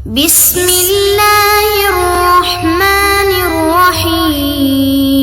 بسم اللہ الرحمن الرحیم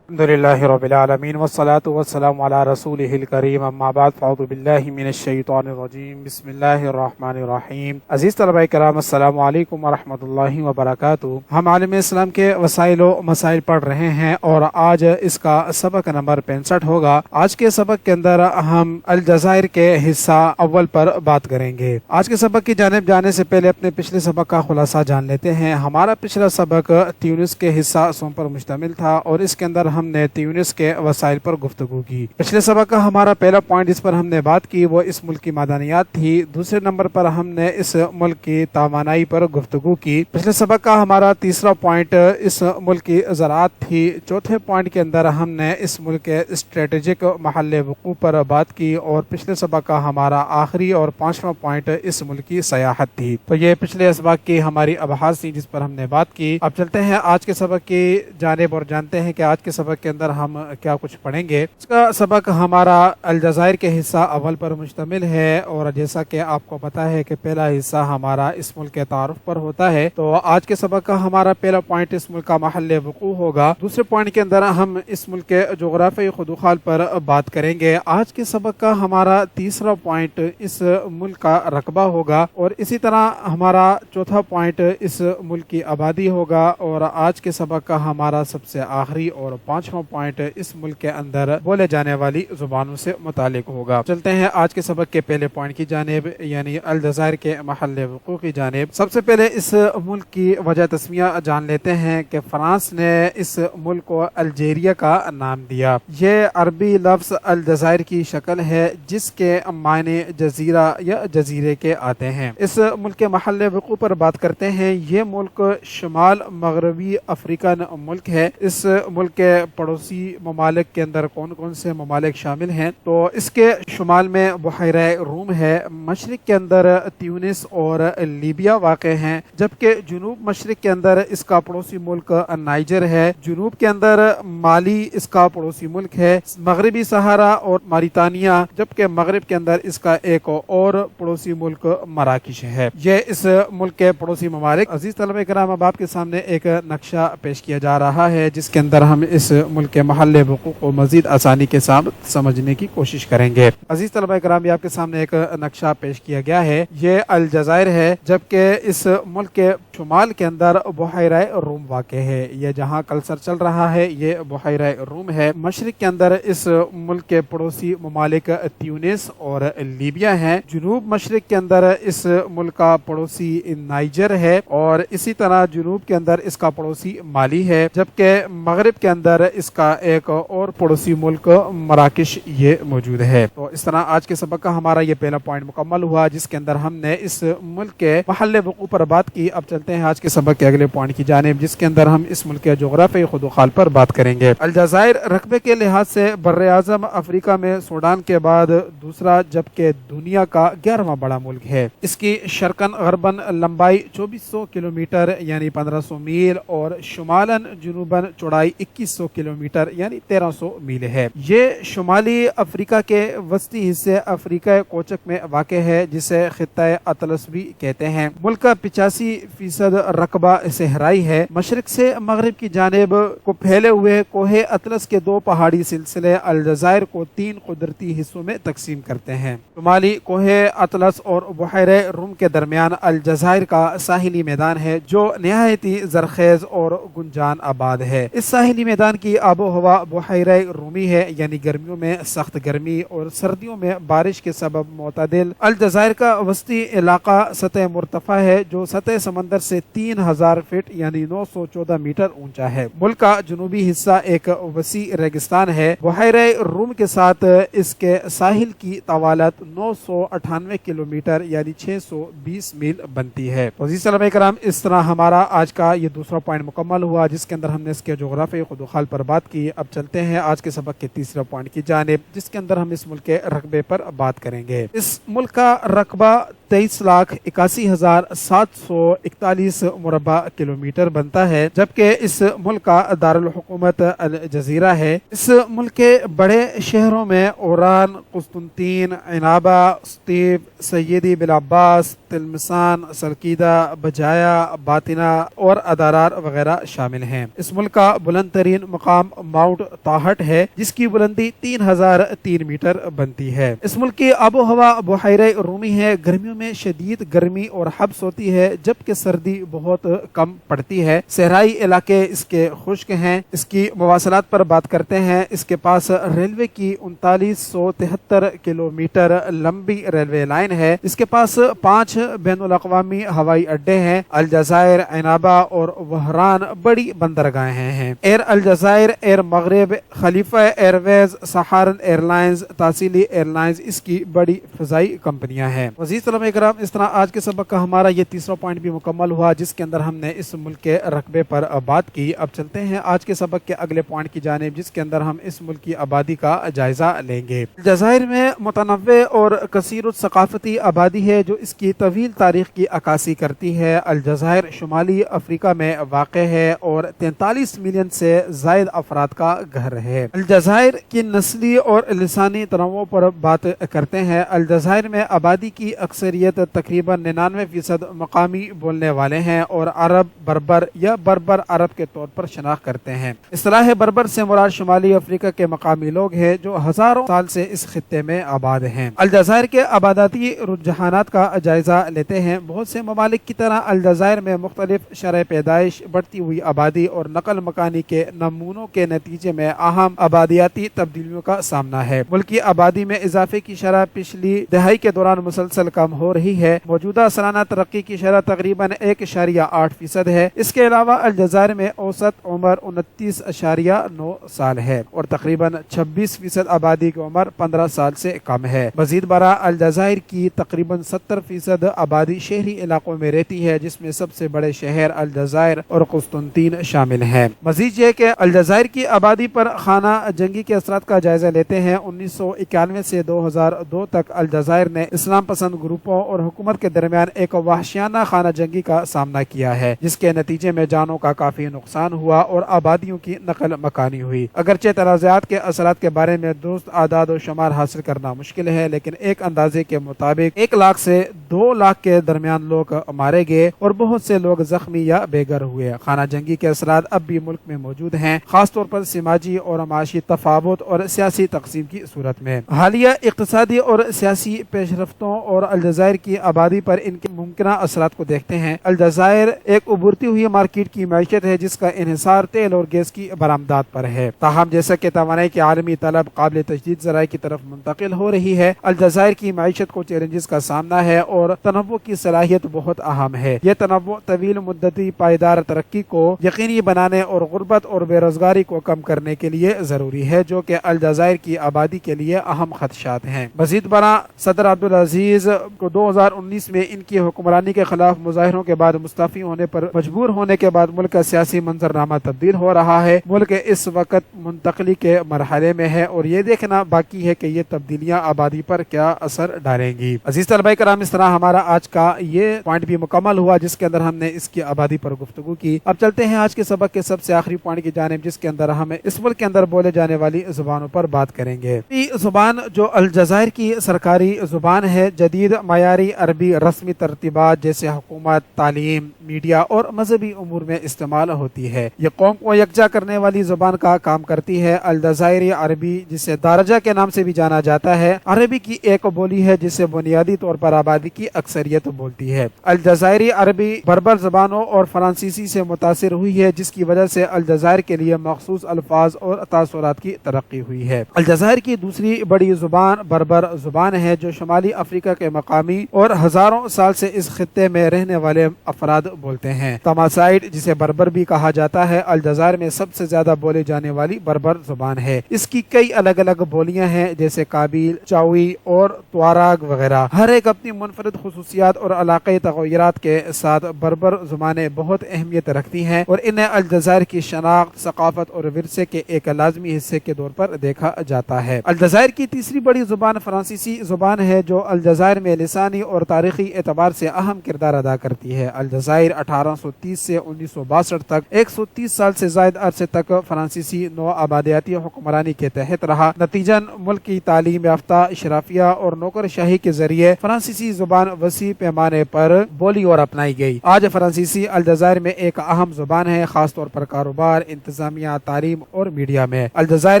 الحمدللہ رب العالمین والصلاة والسلام علی رسولہ الکریم اما بعد فاعوذ باللہ من الشیطان الرجیم بسم اللہ الرحمن الرحیم۔ عزیز طلبہ کرام السلام علیکم ورحمۃ اللہ وبرکاتہ۔ ہم عالم اسلام کے وسائل و مسائل پڑھ رہے ہیں اور آج اس کا سبق نمبر 65 ہوگا۔ آج کے سبق کے اندر ہم الجزائر کے حصہ اول پر بات کریں گے۔ آج کے سبق کی جانب جانے سے پہلے اپنے پچھلے سبق کا خلاصہ جان لیتے ہیں۔ ہمارا پچھلا سبق تیونس کے حصہ سوم پر مشتمل تھا اور اس کے اندر ہم نے تیونس کے وسائل پر گفتگو کی۔ پچھلے سبق کا ہمارا پہلا پوائنٹ جس پر ہم نے بات کی وہ اس ملک کی معدنیات تھی۔ دوسرے نمبر پر ہم نے اس ملک کی توانائی پر گفتگو کی۔ پچھلے سبق کا ہمارا تیسرا پوائنٹ اس ملک کی زراعت تھی۔ چوتھے پوائنٹ کے اندر ہم نے اس ملک کے اسٹریٹجک محل وقوع پر بات کی اور پچھلے سبق کا ہمارا آخری اور پانچواں پوائنٹ اس ملک کی سیاحت تھی۔ تو یہ پچھلے اسباق کی ہماری ابحاث تھی جس پر ہم نے بات کی۔ اب چلتے ہیں آج کے سبق کی جانب اور جانتے ہیں کہ آج کے سبق کے اندر ہم کیا کچھ پڑھیں گے۔ اس کا سبق ہمارا الجزائر کے حصہ اول پر مشتمل ہے اور جیسا کہ آپ کو پتا ہے کہ پہلا حصہ ہمارا اس ملک کے تعارف پر ہوتا ہے، تو آج کے سبق کا ہمارا پہلا پوائنٹ اس ملک کا محل وقوع ہوگا۔ دوسرے پوائنٹ کے اندر ہم اس ملک کے جغرافیائی خدوخال پر بات کریں گے۔ آج کے سبق کا ہمارا تیسرا پوائنٹ اس ملک کا رقبہ ہوگا اور اسی طرح ہمارا چوتھا پوائنٹ اس ملک کی آبادی ہوگا اور آج کے سبق کا ہمارا سب سے آخری اور پانچواں پوائنٹ اس ملک کے اندر بولے جانے والی زبانوں سے متعلق ہوگا۔ چلتے ہیں آج کے سبق کے پہلے پوائنٹ کی جانب یعنی الجزائر کے محل وقوع کی جانب۔ سب سے پہلے اس ملک کی وجہ تسمیہ جان لیتے ہیں کہ فرانس نے اس ملک کو الجیریا کا نام دیا۔ یہ عربی لفظ الجزائر کی شکل ہے جس کے معنی جزیرہ یا جزیرے کے آتے ہیں۔ اس ملک کے محل وقوع پر بات کرتے ہیں۔ یہ ملک شمال مغربی افریقن ملک ہے۔ اس ملک کے پڑوسی ممالک کے اندر کون کون سے ممالک شامل ہیں؟ تو اس کے شمال میں بحیرہ روم ہے، مشرق کے اندر تیونس اور لیبیا واقع ہیں، جبکہ جنوب مشرق کے اندر اس کا پڑوسی ملک نائجر ہے، جنوب کے اندر مالی اس کا پڑوسی ملک ہے، مغربی صحارا اور موریتانیہ، جبکہ مغرب کے اندر اس کا ایک اور پڑوسی ملک مراکش ہے۔ یہ اس ملک کے پڑوسی ممالک۔ عزیز طلبہ کرام، اب آپ کے سامنے ایک نقشہ پیش کیا جا رہا ہے جس کے اندر ہم اس ملک کے محل وقوع کو مزید آسانی کے ساتھ سمجھنے کی کوشش کریں گے۔ عزیز طلبہ کرام، یہ آپ کے سامنے ایک نقشہ پیش کیا گیا ہے۔ یہ الجزائر ہے، جبکہ اس ملک کے شمال کے اندر بحیرہ روم واقع ہے۔ یہ جہاں کلسر چل رہا ہے یہ بحیرہ روم ہے۔ مشرق کے اندر اس ملک کے پڑوسی ممالک تیونس اور لیبیا ہیں۔ جنوب مشرق کے اندر اس ملک کا پڑوسی نائجر ہے اور اسی طرح جنوب کے اندر اس کا پڑوسی مالی ہے، جبکہ مغرب کے اندر اس کا ایک اور پڑوسی ملک مراکش یہ موجود ہے۔ تو اس طرح آج کے سبق کا ہمارا یہ پہلا پوائنٹ مکمل ہوا جس کے اندر ہم نے اس ملک کے محل وقوع پر بات کی۔ اب چلتے ہیں آج کے سبق کے اگلے پوائنٹ کی جانب جس کے اندر ہم اس ملک کے جغرافیائی خدوخال پر بات کریں گے۔ الجزائر رقبے کے لحاظ سے بر اعظم افریقہ میں سوڈان کے بعد دوسرا جبکہ دنیا کا 11واں بڑا ملک ہے۔ اس کی شرقاً غرباً لمبائی 2400 کلومیٹر یعنی 1500 میل اور شمالاً جنوباً چوڑائی 2100 کلومیٹر یعنی 1300 میل ہے۔ یہ شمالی افریقہ کے وسطی حصے افریقہ کوچک میں واقع ہے جسے خطہ اطلس بھی کہتے ہیں۔ ملک کا 85% رقبہ صحرائی ہے۔ مشرق سے مغرب کی جانب کو پھیلے ہوئے کوہ اطلس کے دو پہاڑی سلسلے الجزائر کو 3 قدرتی حصوں میں تقسیم کرتے ہیں۔ شمالی کوہ اطلس اور بحیرہ روم کے درمیان الجزائر کا ساحلی میدان ہے جو نہایت ہی زرخیز اور گنجان آباد ہے۔ اس ساحلی میدان کی آب و ہوا بحیرہ رومی ہے یعنی گرمیوں میں سخت گرمی اور سردیوں میں بارش کے سبب معتدل۔ الجزائر کا وسطی علاقہ سطح مرتفع ہے جو سطح سمندر سے 3000 فٹ یعنی 914 میٹر اونچا ہے۔ ملک کا جنوبی حصہ ایک وسیع ریگستان ہے۔ بحیرہ روم کے ساتھ اس کے ساحل کی طوالت 998 کلومیٹر یعنی 620 میل بنتی ہے۔ عزیز طلبہ کرام، اس طرح ہمارا آج کا یہ دوسرا پوائنٹ مکمل ہوا جس کے اندر ہم نے اس کے جغرافیائی خدوخال پر بات کی۔ اب چلتے ہیں آج کے سبق کے تیسرے پوائنٹ کی جانب جس کے اندر ہم اس ملک کے رقبے پر بات کریں گے۔ اس ملک کا رقبہ 23,81,741 39 مربع کلومیٹر بنتا ہے، جبکہ اس ملک کا دارالحکومت الجزیرہ ہے۔ اس ملک کے بڑے شہروں میں اوران، قسطنطین، عنابہ، سطیف، سیدی بلعباس، تلمسان، سلکیدہ، بجایا، باطنہ اور ادارار وغیرہ شامل ہیں۔ اس ملک کا بلند ترین مقام ماؤنٹ تاہٹ ہے، جس کی بلندی 3003 میٹر بنتی ہے۔ اس ملک کی آب و ہوا بحیرہ رومی ہے۔ گرمیوں میں شدید گرمی اور حبس ہوتی ہے، جبکہ سردی بہت کم پڑتی ہے۔ صحرائی علاقے اس کے خشک ہیں۔ اس کی مواصلات پر بات کرتے ہیں۔ اس کے پاس ریلوے کی 3973 کلومیٹر لمبی ریلوے لائن ہے۔ اس کے پاس 5 بین الاقوامی ہوائی اڈے ہیں۔ الجزائر، عنابہ اور وہران بڑی بندرگاہیں ہیں۔ ایئر الجزائر، ایئر مغرب، خلیفہ ایئر ویز، سہارن ایئر لائنز، تاثیلی ایئر لائنز اس کی بڑی فضائی کمپنیاں ہیں۔ عزیز طلبہ کرام، اس طرح آج کے سبق کا ہمارا یہ تیسرا پوائنٹ بھی مکمل ہوا، جس کے اندر ہم نے اس ملک کے رقبے پر بات کی۔ اب چلتے ہیں آج کے سبق کے اگلے پوائنٹ کی جانب، جس کے اندر ہم اس ملک کی آبادی کا جائزہ لیں گے۔ الجزائر میں متنوع اور کثیر الثقافتی آبادی ہے، جو اس کی طویل تاریخ کی عکاسی کرتی ہے۔ الجزائر شمالی افریقہ میں واقع ہے اور 43 ملین سے زائد افراد کا گھر ہے۔ الجزائر کی نسلی اور لسانی تنوع پر بات کرتے ہیں۔ الجزائر میں آبادی کی اکثریت تقریباً 99% مقامی بولنے والے ہیں اور عرب بربر یا بربر عرب کے طور پر شناخت کرتے ہیں۔ اصطلاح بربر سے مراد شمالی افریقہ کے مقامی لوگ ہیں، جو ہزاروں سال سے اس خطے میں آباد ہیں۔ الجزائر کے آباداتی رجحانات کا جائزہ لیتے ہیں۔ بہت سے ممالک کی طرح الجزائر میں مختلف شرح پیدائش، بڑھتی ہوئی آبادی اور نقل مکانی کے نمونوں کے نتیجے میں اہم آبادیاتی تبدیلیوں کا سامنا ہے۔ ملکی آبادی میں اضافے کی شرح پچھلی دہائی کے دوران مسلسل کم ہو رہی ہے۔ موجودہ سالانہ ترقی کی شرح تقریباً 1.8% ہے۔ اس کے علاوہ الجزائر میں اوسط عمر 29.9 سال ہے اور تقریباً 26% آبادی کی عمر 15 سال سے کم ہے۔ مزید برآں الجزائر کی تقریباً 70% آبادی شہری علاقوں میں رہتی ہے، جس میں سب سے بڑے شہر الجزائر اور قسطنطین شامل ہیں۔ مزید یہ کہ الجزائر کی آبادی پر خانہ جنگی کے اثرات کا جائزہ لیتے ہیں۔ 1991 سے 2002 تک الجزائر نے اسلام پسند گروپوں اور حکومت کے درمیان ایک وحشیانہ خانہ جنگی کا سامنا کیا ہے، جس کے نتیجے میں جانوں کا کافی نقصان ہوا اور آبادیوں کی نقل مکانی ہوئی۔ اگرچہ تنازعات کے اثرات کے بارے میں درست اعداد و شمار حاصل کرنا مشکل ہے، لیکن ایک اندازے کے مطابق 1 لاکھ سے 2 لاکھ کے درمیان لوگ مارے گئے اور بہت سے لوگ زخمی یا بے گھر ہوئے۔ خانہ جنگی کے اثرات اب بھی ملک میں موجود ہیں، خاص طور پر سماجی اور معاشی تفاوت اور سیاسی تقسیم کی صورت میں۔ حالیہ اقتصادی اور سیاسی پیش رفتوں اور الجزائر کی آبادی پر ان کے ممکنہ اثرات کو دیکھتے ہیں۔ الجزائر ایک ابھرتی ہوئی مارکیٹ کی معیشت ہے، جس کا انحصار تیل اور گیس کی برآمدات پر ہے۔ تاہم جیسا کہ توانائی کی عالمی طلب قابل تجدید ذرائع کی طرف منتقل ہو رہی ہے، الجزائر کی معیشت کو چیلنجز کا سامنا ہے اور تنوع کی صلاحیت بہت اہم ہے۔ یہ تنوع طویل مدتی پائیدار ترقی کو یقینی بنانے اور غربت اور بے روزگاری کو کم کرنے کے لیے ضروری ہے، جو کہ الجزائر کی آبادی کے لیے اہم خدشات ہیں۔ مزید برآں صدر عبدالعزیز کو 2019 میں ان کی حکمرانی کے خلاف مظاہروں کے بعد مستعفی ہونے پر مجبور ہونے کے بعد ملک کا سیاسی منظرنامہ تبدیل ہو رہا ہے۔ ملک اس وقت منتقلی کے مرحلے میں ہے اور یہ دیکھنا باقی ہے کہ یہ تبدیلیاں آبادی پر کیا اثر ڈالیں گی۔ عزیز طلبہ کرام، اس طرح ہمارا آج کا یہ پوائنٹ بھی مکمل ہوا، جس کے اندر ہم نے اس کی آبادی پر گفتگو کی۔ اب چلتے ہیں آج کے سبق کے سب سے آخری پوائنٹ کی جانب، جس کے اندر ہم اس ملک کے اندر بولے جانے والی زبانوں پر بات کریں گے۔ یہ زبان جو الجزائر کی سرکاری زبان ہے، جدید معیاری عربی رسمی ترتیبات جیسے حکومت، تعلیم، میڈیا اور مذہبی امور میں استعمال ہوتی ہے۔ یہ قوم کو یکجا کرنے والی زبان کا کام کرتی ہے۔ الجزائری عربی، جسے دارجہ کے نام سے بھی جانا جاتا ہے، عربی کی ایک بولی ہے جسے بنیادی طور پر آبادی کی اکثریت بولتی ہے۔ الجزائری عربی بربر زبانوں اور فرانسیسی سے متاثر ہوئی ہے، جس کی وجہ سے الجزائر کے لیے مخصوص الفاظ اور تاثرات کی ترقی ہوئی ہے۔ الجزائر کی دوسری بڑی زبان بربر زبان ہے، جو شمالی افریقہ کے مقامی اور ہزاروں سال سے اس خطے میں رہنے والے افراد بولتے ہیں۔ تماسائٹ، جسے بربر بھی کہا جاتا ہے، الجزائر میں سب سے زیادہ بولے جانے والی بربر زبان ہے۔ اس کی کئی الگ الگ بولیاں ہیں، جیسے کابیل، چاوی اور تواراگ وغیرہ۔ ہر ایک اپنی منفرد خصوصیات اور علاقائی تغیرات کے ساتھ بربر زبانیں بہت اہمیت رکھتی ہیں اور انہیں الجزائر کی شناخت، ثقافت اور ورثے کے ایک لازمی حصے کے طور پر دیکھا جاتا ہے۔ الجزائر کی تیسری بڑی زبان فرانسیسی زبان ہے، جو الجزائر میں لسانی اور تاریخی اعتبار سے اہم کردار ادا کرتی ہے۔ ہے۔ الجزائر 1830 سے 1962 تک 130 سال سے زائد عرصے تک فرانسیسی نو آبادیاتی حکمرانی کے تحت رہا۔ نتیجن ملک کی تعلیم یافتہ اشرافیہ اور نوکر شاہی کے ذریعے فرانسیسی زبان وسیع پیمانے پر بولی اور اپنائی گئی۔ آج فرانسیسی الجزائر میں ایک اہم زبان ہے، خاص طور پر کاروبار، انتظامیہ، تعلیم اور میڈیا میں۔ الجزائر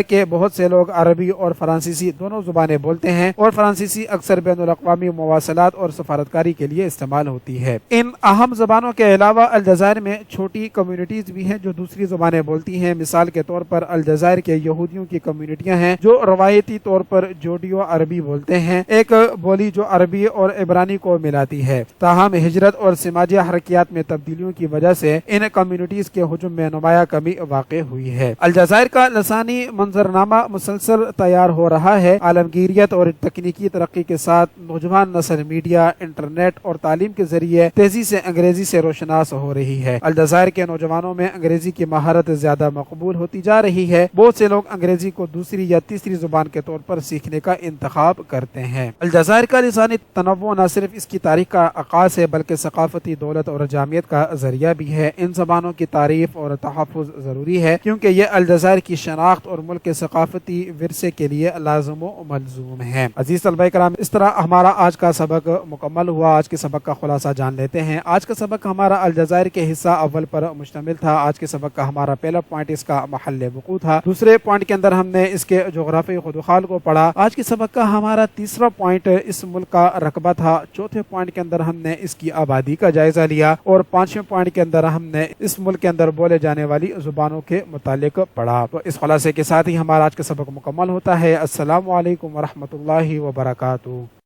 کے بہت سے لوگ عربی اور فرانسیسی دونوں زبانیں بولتے ہیں اور فرانسیسی اکثر بین الاقوامی مواصلات اور سفارتکاری کے لیے استعمال ہوتی ہے۔ ان اہم زبانوں کے علاوہ الجزائر میں چھوٹی کمیونٹیز بھی ہیں جو دوسری زبانیں بولتی ہیں۔ مثال کے طور پر الجزائر کے یہودیوں کی کمیونٹیاں ہیں جو روایتی طور پر جوڈیو عربی بولتے ہیں، ایک بولی جو عربی اور عبرانی کو ملاتی ہے۔ تاہم ہجرت اور سماجی حرکیات میں تبدیلیوں کی وجہ سے ان کمیونٹیز کے ہجوم میں نمایاں کمی واقع ہوئی ہے۔ الجزائر کا لسانی منظرنامہ مسلسل تیار ہو رہا ہے۔ عالمگیریت اور تکنیکی ترقی کے ساتھ نوجوان نسل میڈیا، انٹرنیٹ اور تعلیم کے ذریعے تیزی سے انگریزی سے روشناس ہو رہی ہے۔ الجزائر کے نوجوانوں میں انگریزی کی مہارت زیادہ مقبول ہوتی جا رہی ہے۔ بہت سے لوگ انگریزی کو دوسری یا تیسری زبان کے طور پر سیکھنے کا انتخاب کرتے ہیں۔ الجزائر کا لسانی تنوع نہ صرف اس کی تاریخ کا عکاس ہے بلکہ ثقافتی دولت اور جامعیت کا ذریعہ بھی ہے۔ ان زبانوں کی تعریف اور تحفظ ضروری ہے کیونکہ یہ الجزائر کی شناخت اور ملک کے ثقافتی ورثے کے لیے لازم و ملزوم ہے۔ عزیز طلبہ کرام، اس طرح ہمارا آج کا سبق مکمل ہوا۔ آج کے سبق کا خلاصہ جان لیتے ہیں۔ آج کا سبق ہمارا الجزائر کے حصہ اول پر مشتمل تھا۔ آج کے سبق کا ہمارا پہلا پوائنٹ اس کا محل وقوع تھا۔ دوسرے پوائنٹ کے اندر ہم نے اس کے جغرافی خدوخال کو پڑھا۔ آج کے سبق کا ہمارا تیسرا پوائنٹ اس ملک کا رقبہ تھا۔ چوتھے پوائنٹ کے اندر ہم نے اس کی آبادی کا جائزہ لیا اور پانچویں پوائنٹ کے اندر ہم نے اس ملک کے اندر بولے جانے والی زبانوں کے متعلق پڑھا۔ تو اس خلاصے کے ساتھ ہی ہمارا آج کا سبق مکمل ہوتا ہے۔ السلام علیکم ورحمۃ اللہ وبرکاتہ۔